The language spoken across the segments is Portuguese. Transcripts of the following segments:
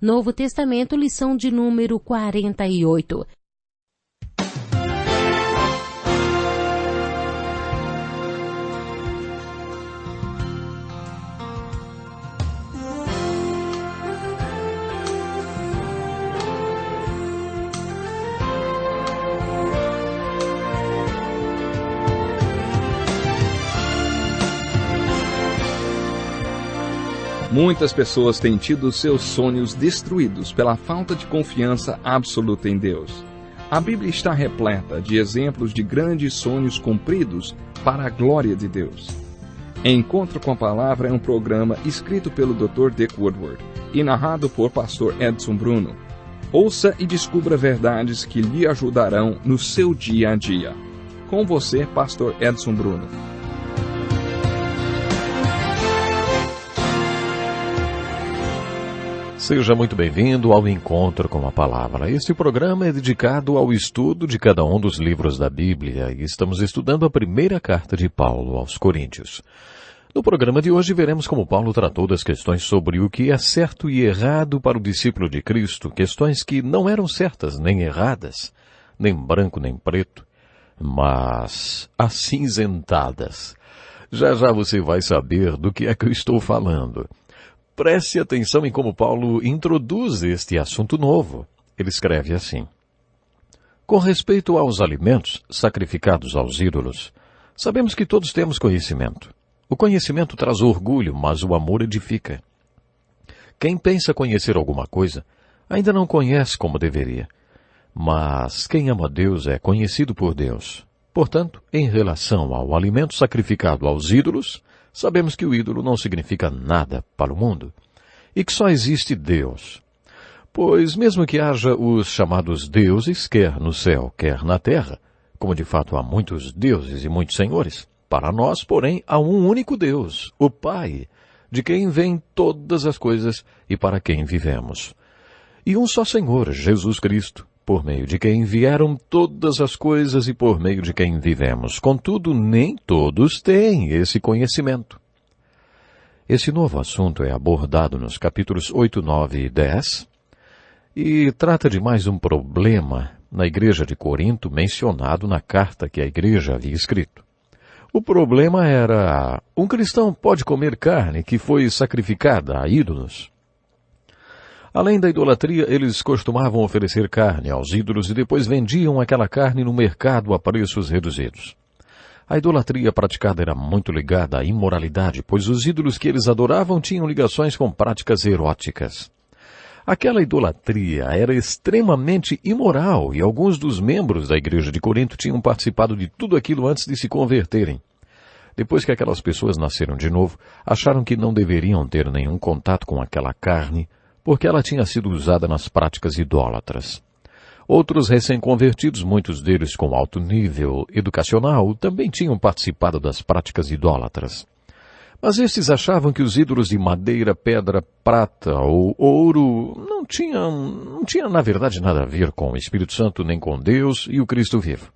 Novo Testamento, lição de número 48. Muitas pessoas têm tido seus sonhos destruídos pela falta de confiança absoluta em Deus. A Bíblia está repleta de exemplos de grandes sonhos cumpridos para a glória de Deus. Encontro com a Palavra é um programa escrito pelo Dr. Dick Woodward e narrado por Pastor Edson Bruno. Ouça e descubra verdades que lhe ajudarão no seu dia a dia. Com você, Pastor Edson Bruno. Seja muito bem-vindo ao Encontro com a Palavra. Este programa é dedicado ao estudo de cada um dos livros da Bíblia e estamos estudando a primeira carta de Paulo aos Coríntios. No programa de hoje veremos como Paulo tratou das questões sobre o que é certo e errado para o discípulo de Cristo, questões que não eram certas nem erradas, nem branco nem preto, mas acinzentadas. Já já você vai saber do que é que eu estou falando. Preste atenção em como Paulo introduz este assunto novo. Ele escreve assim: com respeito aos alimentos sacrificados aos ídolos, sabemos que todos temos conhecimento. O conhecimento traz orgulho, mas o amor edifica. Quem pensa conhecer alguma coisa, ainda não conhece como deveria. Mas quem ama Deus é conhecido por Deus. Portanto, em relação ao alimento sacrificado aos ídolos, sabemos que o ídolo não significa nada para o mundo e que só existe Deus. Pois mesmo que haja os chamados deuses, quer no céu, quer na terra, como de fato há muitos deuses e muitos senhores, para nós, porém, há um único Deus, o Pai, de quem vêm todas as coisas e para quem vivemos. E um só Senhor, Jesus Cristo, por meio de quem vieram todas as coisas e por meio de quem vivemos. Contudo, nem todos têm esse conhecimento. Esse novo assunto é abordado nos capítulos 8, 9 e 10 e trata de mais um problema na igreja de Corinto mencionado na carta que a igreja havia escrito. O problema era: um cristão pode comer carne que foi sacrificada a ídolos? Além da idolatria, eles costumavam oferecer carne aos ídolos e depois vendiam aquela carne no mercado a preços reduzidos. A idolatria praticada era muito ligada à imoralidade, pois os ídolos que eles adoravam tinham ligações com práticas eróticas. Aquela idolatria era extremamente imoral e alguns dos membros da igreja de Corinto tinham participado de tudo aquilo antes de se converterem. Depois que aquelas pessoas nasceram de novo, acharam que não deveriam ter nenhum contato com aquela carne, porque ela tinha sido usada nas práticas idólatras. Outros recém-convertidos, muitos deles com alto nível educacional, também tinham participado das práticas idólatras. Mas estes achavam que os ídolos de madeira, pedra, prata ou ouro não tinham na verdade nada a ver com o Espírito Santo nem com Deus e o Cristo vivo.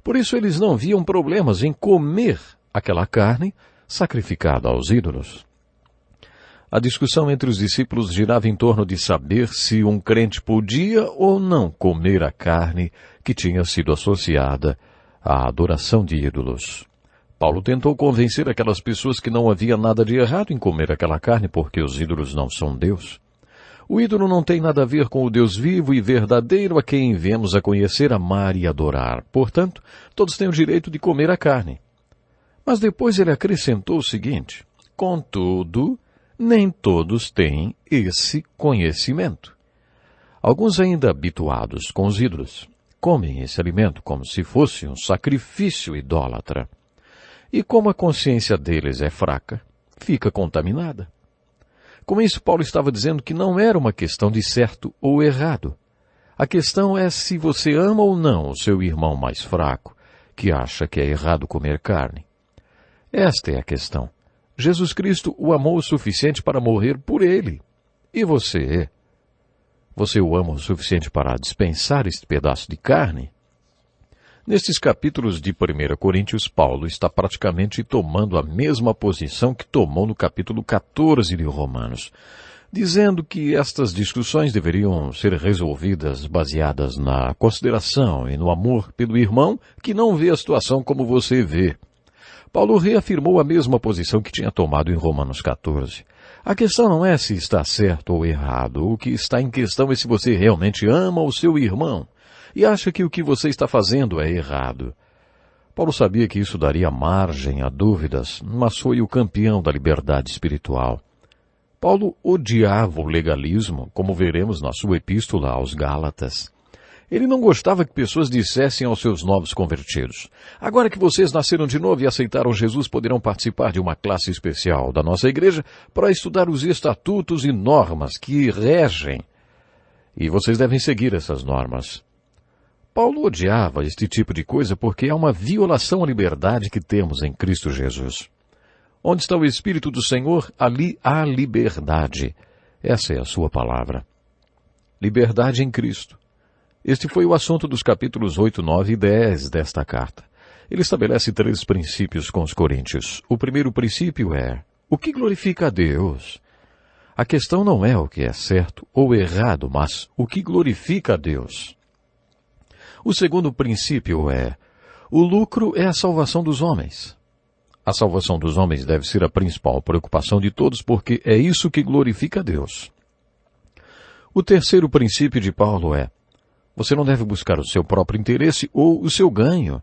Por isso eles não viam problemas em comer aquela carne sacrificada aos ídolos. A discussão entre os discípulos girava em torno de saber se um crente podia ou não comer a carne que tinha sido associada à adoração de ídolos. Paulo tentou convencer aquelas pessoas que não havia nada de errado em comer aquela carne porque os ídolos não são Deus. O ídolo não tem nada a ver com o Deus vivo e verdadeiro a quem viemos a conhecer, amar e adorar. Portanto, todos têm o direito de comer a carne. Mas depois ele acrescentou o seguinte: contudo, nem todos têm esse conhecimento. Alguns ainda habituados com os ídolos comem esse alimento como se fosse um sacrifício idólatra. E como a consciência deles é fraca, fica contaminada. Com isso, Paulo estava dizendo que não era uma questão de certo ou errado. A questão é se você ama ou não o seu irmão mais fraco, que acha que é errado comer carne. Esta é a questão. Jesus Cristo o amou o suficiente para morrer por ele. E você? Você o ama o suficiente para dispensar este pedaço de carne? Nestes capítulos de 1 Coríntios, Paulo está praticamente tomando a mesma posição que tomou no capítulo 14 de Romanos. dizendo que estas discussões deveriam ser resolvidas baseadas na consideração e no amor pelo irmão que não vê a situação como você vê. Paulo reafirmou a mesma posição que tinha tomado em Romanos 14. A questão não é se está certo ou errado. O que está em questão é se você realmente ama o seu irmão e acha que o que você está fazendo é errado. Paulo sabia que isso daria margem a dúvidas, mas foi o campeão da liberdade espiritual. Paulo odiava o legalismo, como veremos na sua epístola aos Gálatas. Ele não gostava que pessoas dissessem aos seus novos convertidos: agora que vocês nasceram de novo e aceitaram Jesus, poderão participar de uma classe especial da nossa igreja para estudar os estatutos e normas que regem. E vocês devem seguir essas normas. Paulo odiava este tipo de coisa porque é uma violação à liberdade que temos em Cristo Jesus. Onde está o Espírito do Senhor, ali há liberdade. Essa é a sua palavra. Liberdade em Cristo. Este foi o assunto dos capítulos 8, 9 e 10 desta carta. Ele estabelece 3 princípios com os coríntios. O primeiro princípio é: o que glorifica a Deus? A questão não é o que é certo ou errado, mas o que glorifica a Deus. O segundo princípio é: o lucro é a salvação dos homens. A salvação dos homens deve ser a principal preocupação de todos, porque é isso que glorifica a Deus. O terceiro princípio de Paulo é: você não deve buscar o seu próprio interesse ou o seu ganho.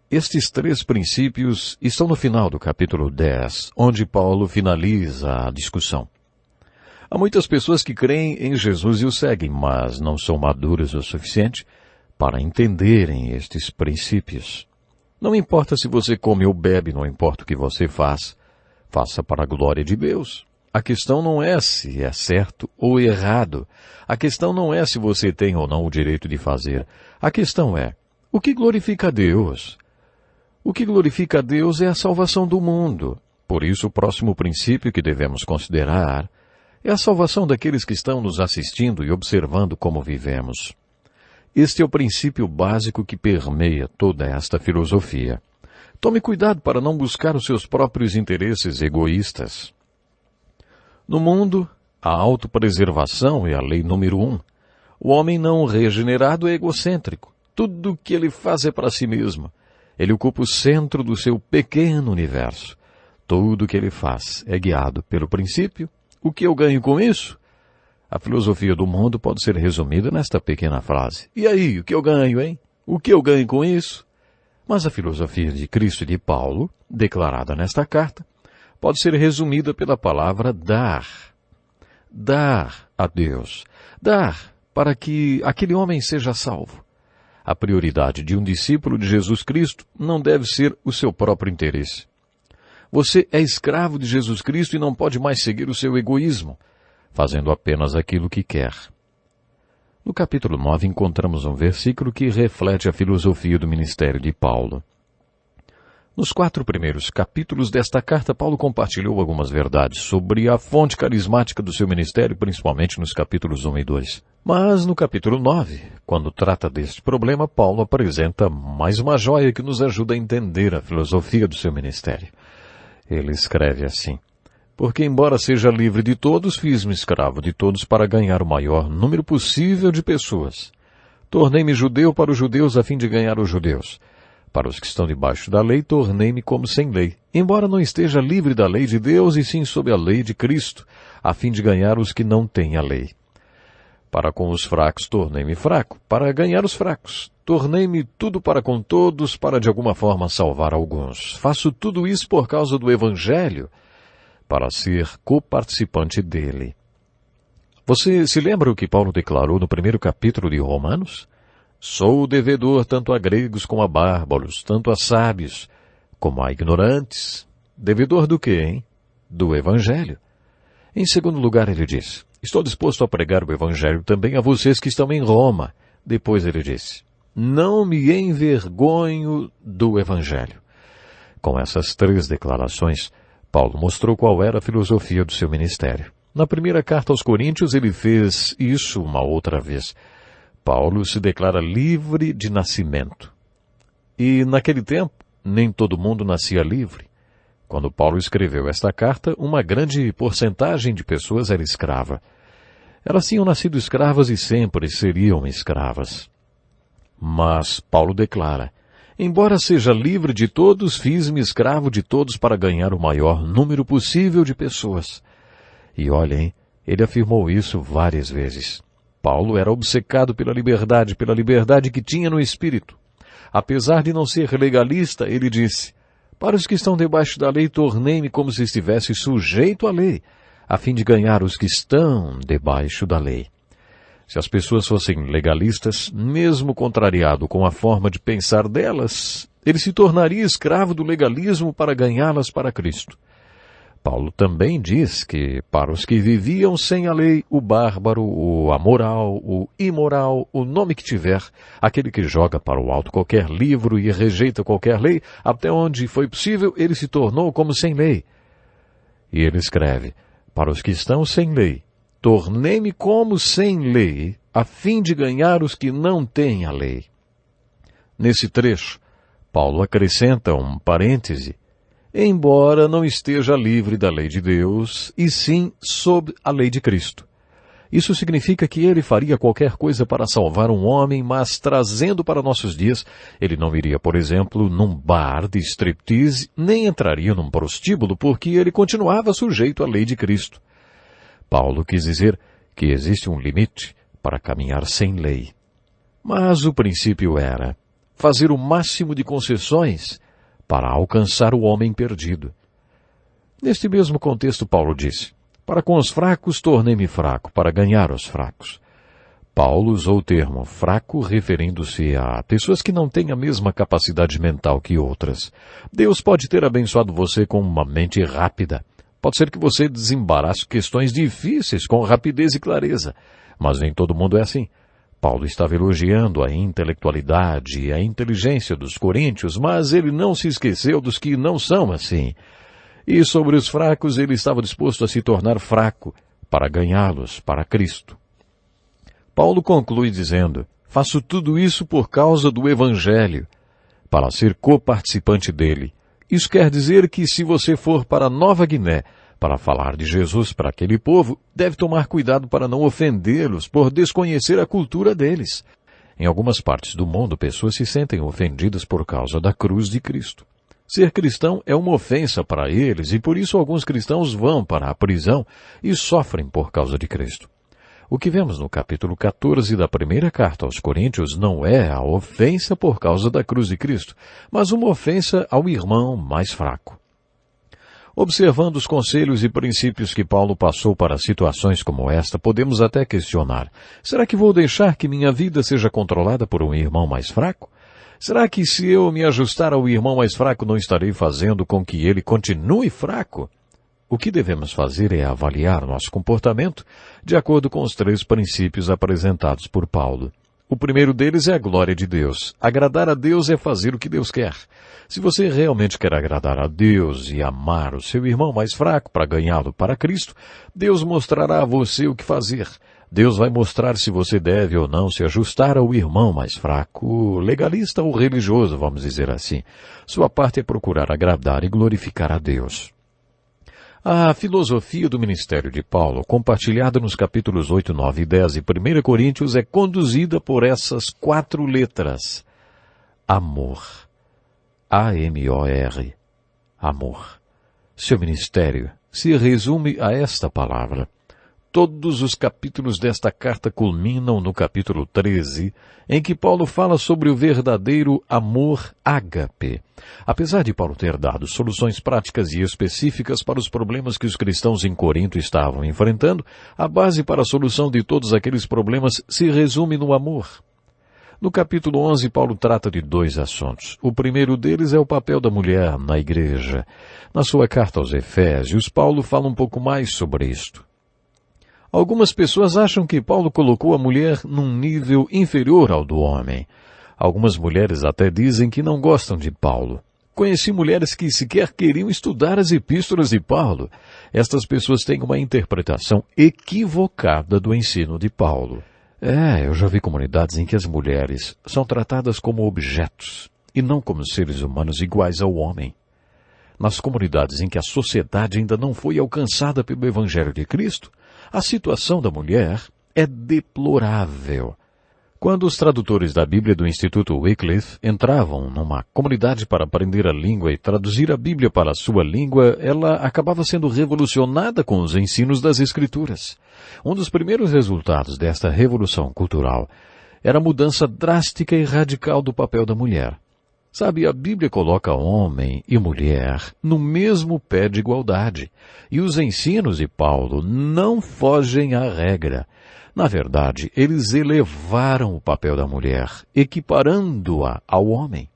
Estes 3 princípios estão no final do capítulo 10, onde Paulo finaliza a discussão. Há muitas pessoas que creem em Jesus e o seguem, mas não são maduras o suficiente para entenderem estes princípios. Não importa se você come ou bebe, não importa o que você faz, faça para a glória de Deus. A questão não é se é certo ou errado. A questão não é se você tem ou não o direito de fazer. A questão é: o que glorifica a Deus? O que glorifica a Deus é a salvação do mundo. Por isso, o próximo princípio que devemos considerar é a salvação daqueles que estão nos assistindo e observando como vivemos. Este é o princípio básico que permeia toda esta filosofia. Tome cuidado para não buscar os seus próprios interesses egoístas. No mundo, a autopreservação é a lei número 1. O homem não regenerado é egocêntrico. Tudo o que ele faz é para si mesmo. Ele ocupa o centro do seu pequeno universo. Tudo o que ele faz é guiado pelo princípio: o que eu ganho com isso? A filosofia do mundo pode ser resumida nesta pequena frase: e aí, o que eu ganho, hein? O que eu ganho com isso? Mas a filosofia de Cristo e de Paulo, declarada nesta carta, pode ser resumida pela palavra dar. Dar a Deus. Dar para que aquele homem seja salvo. A prioridade de um discípulo de Jesus Cristo não deve ser o seu próprio interesse. Você é escravo de Jesus Cristo e não pode mais seguir o seu egoísmo, fazendo apenas aquilo que quer. No capítulo 9 encontramos um versículo que reflete a filosofia do ministério de Paulo. Nos 4 primeiros capítulos desta carta, Paulo compartilhou algumas verdades sobre a fonte carismática do seu ministério, principalmente nos capítulos 1 e 2. Mas no capítulo 9, quando trata deste problema, Paulo apresenta mais uma joia que nos ajuda a entender a filosofia do seu ministério. Ele escreve assim: porque, embora seja livre de todos, fiz-me escravo de todos para ganhar o maior número possível de pessoas. Tornei-me judeu para os judeus a fim de ganhar os judeus. Para os que estão debaixo da lei, tornei-me como sem lei, embora não esteja livre da lei de Deus e sim sob a lei de Cristo, a fim de ganhar os que não têm a lei. Para com os fracos, tornei-me fraco, para ganhar os fracos. Tornei-me tudo para com todos, para de alguma forma salvar alguns. Faço tudo isso por causa do Evangelho, para ser coparticipante dele. Você se lembra o que Paulo declarou no primeiro capítulo de Romanos? Sou devedor tanto a gregos como a bárbaros, tanto a sábios como a ignorantes. Devedor do quê, hein? Do Evangelho. Em segundo lugar, ele diz: estou disposto a pregar o Evangelho também a vocês que estão em Roma. Depois ele disse: não me envergonho do Evangelho. Com essas 3 declarações, Paulo mostrou qual era a filosofia do seu ministério. Na primeira carta aos Coríntios, ele fez isso uma outra vez. Paulo se declara livre de nascimento. E naquele tempo, nem todo mundo nascia livre. Quando Paulo escreveu esta carta, uma grande porcentagem de pessoas era escrava. Elas tinham nascido escravas e sempre seriam escravas. Mas Paulo declara: embora seja livre de todos, fiz-me escravo de todos para ganhar o maior número possível de pessoas. E olhem, ele afirmou isso várias vezes. Paulo era obcecado pela liberdade que tinha no espírito. Apesar de não ser legalista, ele disse: para os que estão debaixo da lei, tornei-me como se estivesse sujeito à lei, a fim de ganhar os que estão debaixo da lei. Se as pessoas fossem legalistas, mesmo contrariado com a forma de pensar delas, ele se tornaria escravo do legalismo para ganhá-las para Cristo. Paulo também diz que, para os que viviam sem a lei, o bárbaro, o amoral, o imoral, o nome que tiver, aquele que joga para o alto qualquer livro e rejeita qualquer lei, até onde foi possível, ele se tornou como sem lei. E ele escreve: para os que estão sem lei, tornei-me como sem lei, a fim de ganhar os que não têm a lei. Nesse trecho, Paulo acrescenta um parêntese: embora não esteja livre da lei de Deus, e sim sob a lei de Cristo. Isso significa que ele faria qualquer coisa para salvar um homem, mas trazendo para nossos dias, ele não iria, por exemplo, num bar de striptease, nem entraria num prostíbulo, porque ele continuava sujeito à lei de Cristo. Paulo quis dizer que existe um limite para caminhar sem lei. Mas o princípio era fazer o máximo de concessões para alcançar o homem perdido. Neste mesmo contexto, Paulo disse: para com os fracos tornei-me fraco, para ganhar os fracos. Paulo usou o termo fraco referindo-se a pessoas que não têm a mesma capacidade mental que outras. Deus pode ter abençoado você com uma mente rápida. Pode ser que você desembarace questões difíceis com rapidez e clareza, mas nem todo mundo é assim. Paulo estava elogiando a intelectualidade e a inteligência dos coríntios, mas ele não se esqueceu dos que não são assim. E sobre os fracos, ele estava disposto a se tornar fraco para ganhá-los para Cristo. Paulo conclui dizendo: faço tudo isso por causa do Evangelho, para ser coparticipante dele. Isso quer dizer que se você for para Nova Guiné para falar de Jesus para aquele povo, deve tomar cuidado para não ofendê-los por desconhecer a cultura deles. Em algumas partes do mundo, pessoas se sentem ofendidas por causa da cruz de Cristo. Ser cristão é uma ofensa para eles e por isso alguns cristãos vão para a prisão e sofrem por causa de Cristo. O que vemos no capítulo 14 da primeira carta aos Coríntios não é a ofensa por causa da cruz de Cristo, mas uma ofensa ao irmão mais fraco. Observando os conselhos e princípios que Paulo passou para situações como esta, podemos até questionar: será que vou deixar que minha vida seja controlada por um irmão mais fraco? Será que se eu me ajustar ao irmão mais fraco não estarei fazendo com que ele continue fraco? O que devemos fazer é avaliar nosso comportamento de acordo com os 3 princípios apresentados por Paulo. O primeiro deles é a glória de Deus. Agradar a Deus é fazer o que Deus quer. Se você realmente quer agradar a Deus e amar o seu irmão mais fraco para ganhá-lo para Cristo, Deus mostrará a você o que fazer. Deus vai mostrar se você deve ou não se ajustar ao irmão mais fraco, legalista ou religioso, vamos dizer assim. Sua parte é procurar agradar e glorificar a Deus. A filosofia do ministério de Paulo, compartilhada nos capítulos 8, 9 e 10 de 1 Coríntios, é conduzida por essas 4 letras. Amor. A-M-O-R. Amor. Seu ministério se resume a esta palavra. Todos os capítulos desta carta culminam no capítulo 13, em que Paulo fala sobre o verdadeiro amor ágape. Apesar de Paulo ter dado soluções práticas e específicas para os problemas que os cristãos em Corinto estavam enfrentando, a base para a solução de todos aqueles problemas se resume no amor. No capítulo 11, Paulo trata de 2 assuntos. O primeiro deles é o papel da mulher na igreja. Na sua carta aos Efésios, Paulo fala um pouco mais sobre isto. Algumas pessoas acham que Paulo colocou a mulher num nível inferior ao do homem. Algumas mulheres até dizem que não gostam de Paulo. Conheci mulheres que sequer queriam estudar as epístolas de Paulo. Estas pessoas têm uma interpretação equivocada do ensino de Paulo. Eu já vi comunidades em que as mulheres são tratadas como objetos e não como seres humanos iguais ao homem. Nas comunidades em que a sociedade ainda não foi alcançada pelo Evangelho de Cristo, a situação da mulher é deplorável. Quando os tradutores da Bíblia do Instituto Wycliffe entravam numa comunidade para aprender a língua e traduzir a Bíblia para a sua língua, ela acabava sendo revolucionada com os ensinos das Escrituras. Um dos primeiros resultados desta revolução cultural era a mudança drástica e radical do papel da mulher. Sabe, a Bíblia coloca homem e mulher no mesmo pé de igualdade, e os ensinos de Paulo não fogem à regra. Na verdade, eles elevaram o papel da mulher, equiparando-a ao homem.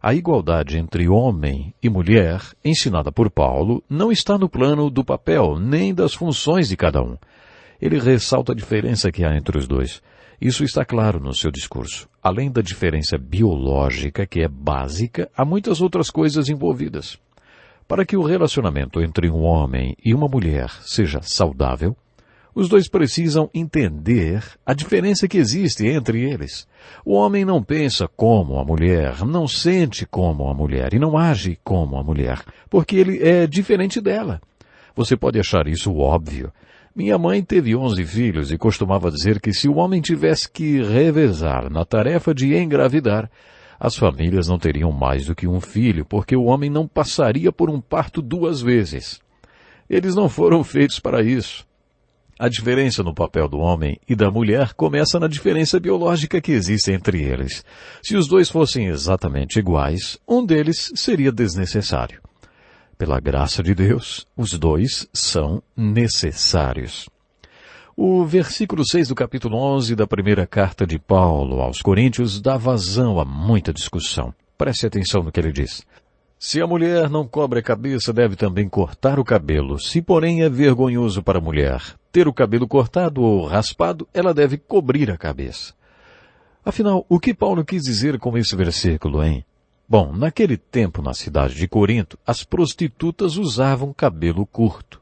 A igualdade entre homem e mulher, ensinada por Paulo, não está no plano do papel, nem das funções de cada um. Ele ressalta a diferença que há entre os dois. Isso está claro no seu discurso. Além da diferença biológica, que é básica, há muitas outras coisas envolvidas. Para que o relacionamento entre um homem e uma mulher seja saudável, os dois precisam entender a diferença que existe entre eles. O homem não pensa como a mulher, não sente como a mulher e não age como a mulher, porque ele é diferente dela. Você pode achar isso óbvio. Minha mãe teve 11 filhos e costumava dizer que se o homem tivesse que revezar na tarefa de engravidar, as famílias não teriam mais do que um filho, porque o homem não passaria por um parto 2 vezes. Eles não foram feitos para isso. A diferença no papel do homem e da mulher começa na diferença biológica que existe entre eles. Se os dois fossem exatamente iguais, um deles seria desnecessário. Pela graça de Deus, os dois são necessários. O versículo 6 do capítulo 11 da primeira carta de Paulo aos Coríntios dá vazão a muita discussão. Preste atenção no que ele diz. Se a mulher não cobre a cabeça, deve também cortar o cabelo. Se, porém, é vergonhoso para a mulher ter o cabelo cortado ou raspado, ela deve cobrir a cabeça. Afinal, o que Paulo quis dizer com esse versículo, hein? Bom, naquele tempo na cidade de Corinto, as prostitutas usavam cabelo curto.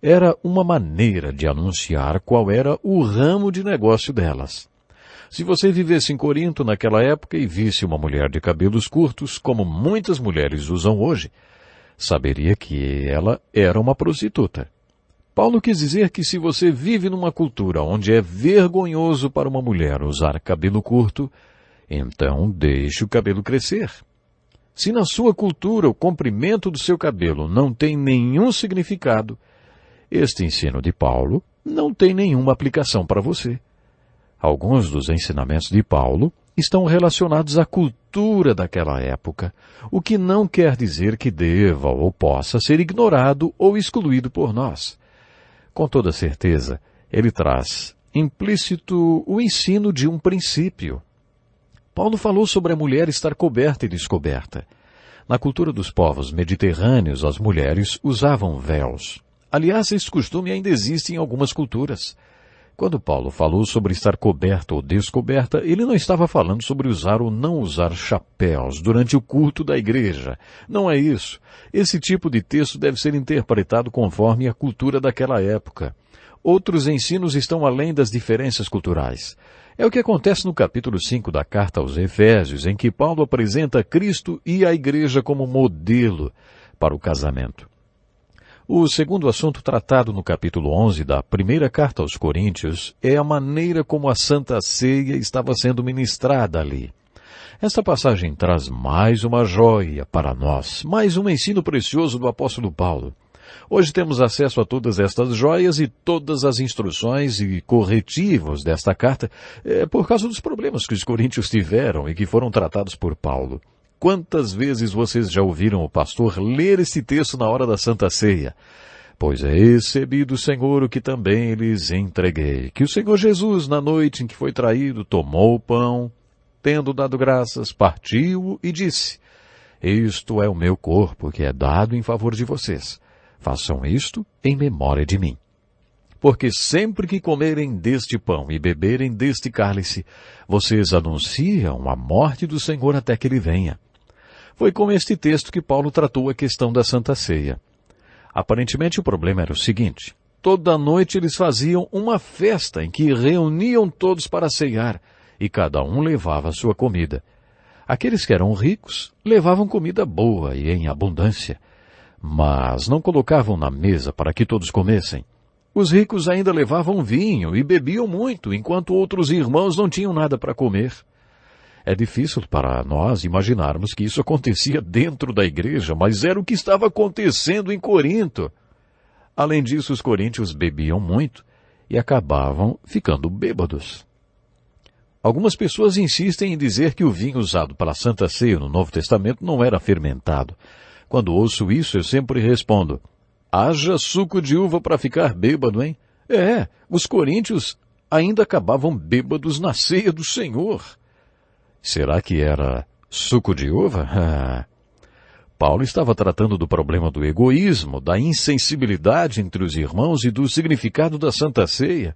Era uma maneira de anunciar qual era o ramo de negócio delas. Se você vivesse em Corinto naquela época e visse uma mulher de cabelos curtos, como muitas mulheres usam hoje, saberia que ela era uma prostituta. Paulo quis dizer que se você vive numa cultura onde é vergonhoso para uma mulher usar cabelo curto, então deixe o cabelo crescer. Se na sua cultura o comprimento do seu cabelo não tem nenhum significado, este ensino de Paulo não tem nenhuma aplicação para você. Alguns dos ensinamentos de Paulo estão relacionados à cultura daquela época, o que não quer dizer que deva ou possa ser ignorado ou excluído por nós. Com toda certeza, ele traz implícito o ensino de um princípio. Paulo falou sobre a mulher estar coberta e descoberta. Na cultura dos povos mediterrâneos, as mulheres usavam véus. Aliás, esse costume ainda existe em algumas culturas. Quando Paulo falou sobre estar coberta ou descoberta, ele não estava falando sobre usar ou não usar chapéus durante o culto da igreja. Não é isso. Esse tipo de texto deve ser interpretado conforme a cultura daquela época. Outros ensinos estão além das diferenças culturais. É o que acontece no capítulo 5 da carta aos Efésios, em que Paulo apresenta Cristo e a igreja como modelo para o casamento. O segundo assunto tratado no capítulo 11 da primeira carta aos Coríntios é a maneira como a Santa Ceia estava sendo ministrada ali. Esta passagem traz mais uma joia para nós, mais um ensino precioso do apóstolo Paulo. Hoje temos acesso a todas estas joias e todas as instruções e corretivos desta carta por causa dos problemas que os coríntios tiveram e que foram tratados por Paulo. Quantas vezes vocês já ouviram o pastor ler esse texto na hora da Santa Ceia? Pois é recebi do Senhor o que também lhes entreguei, que o Senhor Jesus, na noite em que foi traído, tomou o pão, tendo dado graças, partiu-o e disse, isto é o meu corpo que é dado em favor de vocês. Façam isto em memória de mim. Porque sempre que comerem deste pão e beberem deste cálice, vocês anunciam a morte do Senhor até que ele venha. Foi com este texto que Paulo tratou a questão da Santa Ceia. Aparentemente o problema era o seguinte, toda noite eles faziam uma festa em que reuniam todos para ceiar, e cada um levava a sua comida. Aqueles que eram ricos levavam comida boa e em abundância, mas não colocavam na mesa para que todos comessem. Os ricos ainda levavam vinho e bebiam muito, enquanto outros irmãos não tinham nada para comer. É difícil para nós imaginarmos que isso acontecia dentro da igreja, mas era o que estava acontecendo em Corinto. Além disso, os coríntios bebiam muito e acabavam ficando bêbados. Algumas pessoas insistem em dizer que o vinho usado para a Santa Ceia no Novo Testamento não era fermentado. Quando ouço isso, eu sempre respondo: haja suco de uva para ficar bêbado, hein? Os coríntios ainda acabavam bêbados na ceia do Senhor. Será que era suco de uva? Paulo estava tratando do problema do egoísmo, da insensibilidade entre os irmãos e do significado da Santa Ceia.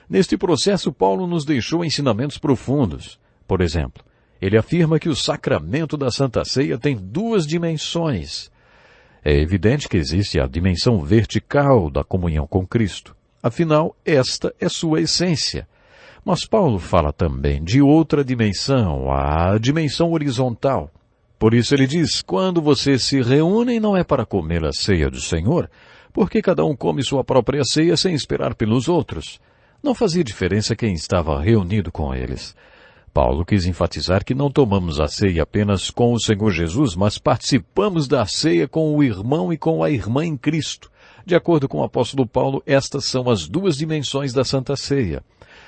Neste processo, Paulo nos deixou ensinamentos profundos. Por exemplo, ele afirma que o sacramento da Santa Ceia tem duas dimensões. É evidente que existe a dimensão vertical da comunhão com Cristo. Afinal, esta é sua essência. Mas Paulo fala também de outra dimensão, a dimensão horizontal. Por isso ele diz: quando vocês se reúnem, não é para comer a ceia do Senhor, porque cada um come sua própria ceia sem esperar pelos outros. Não fazia diferença quem estava reunido com eles. Paulo quis enfatizar que não tomamos a ceia apenas com o Senhor Jesus, mas participamos da ceia com o irmão e com a irmã em Cristo. De acordo com o apóstolo Paulo, estas são as duas dimensões da Santa Ceia.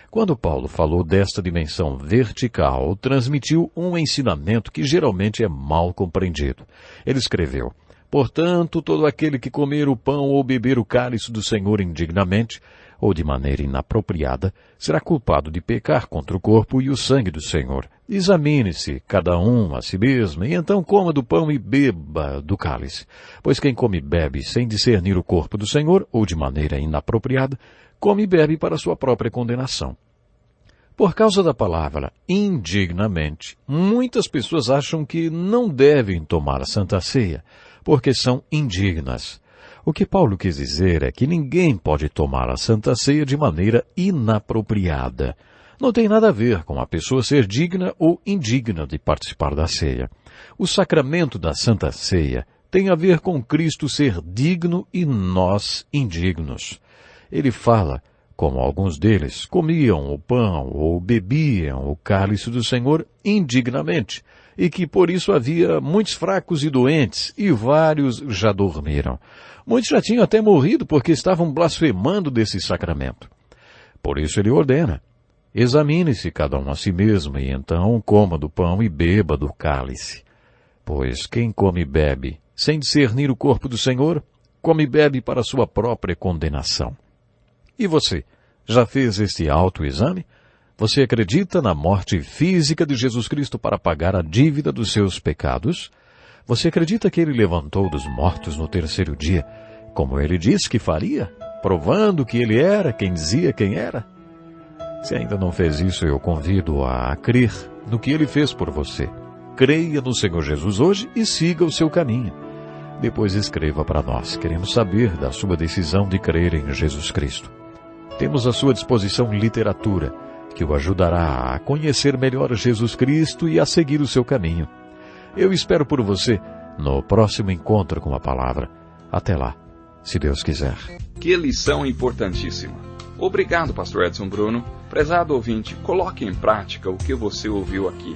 Quando Paulo falou desta dimensão vertical, transmitiu um ensinamento que geralmente é mal compreendido. Ele escreveu: portanto, todo aquele que comer o pão ou beber o cálice do Senhor indignamente, ou de maneira inapropriada, será culpado de pecar contra o corpo e o sangue do Senhor. Examine-se, cada um a si mesmo, e então coma do pão e beba do cálice. Pois quem come e bebe sem discernir o corpo do Senhor, ou de maneira inapropriada, come e bebe para sua própria condenação. Por causa da palavra indignamente, muitas pessoas acham que não devem tomar a Santa Ceia, porque são indignas. O que Paulo quis dizer é que ninguém pode tomar a Santa Ceia de maneira inapropriada. Não tem nada a ver com a pessoa ser digna ou indigna de participar da ceia. O sacramento da Santa Ceia tem a ver com Cristo ser digno e nós indignos. Ele fala como alguns deles comiam o pão ou bebiam o cálice do Senhor indignamente, e que por isso havia muitos fracos e doentes, e vários já dormiram. Muitos já tinham até morrido porque estavam blasfemando desse sacramento. Por isso ele ordena: examine-se cada um a si mesmo, e então coma do pão e beba do cálice. Pois quem come e bebe sem discernir o corpo do Senhor, come e bebe para sua própria condenação. E você, já fez este autoexame? Você acredita na morte física de Jesus Cristo para pagar a dívida dos seus pecados? Você acredita que ele levantou dos mortos no terceiro dia, como ele disse que faria, provando que ele era quem dizia quem era? Se ainda não fez isso, eu convido a crer no que ele fez por você. Creia no Senhor Jesus hoje e siga o seu caminho. Depois escreva para nós. Queremos saber da sua decisão de crer em Jesus Cristo. Temos à sua disposição literatura que o ajudará a conhecer melhor Jesus Cristo e a seguir o seu caminho. Eu espero por você no próximo encontro com a palavra. Até lá, se Deus quiser. Que lição importantíssima. Obrigado, pastor Edson Bruno. Prezado ouvinte, coloque em prática o que você ouviu aqui.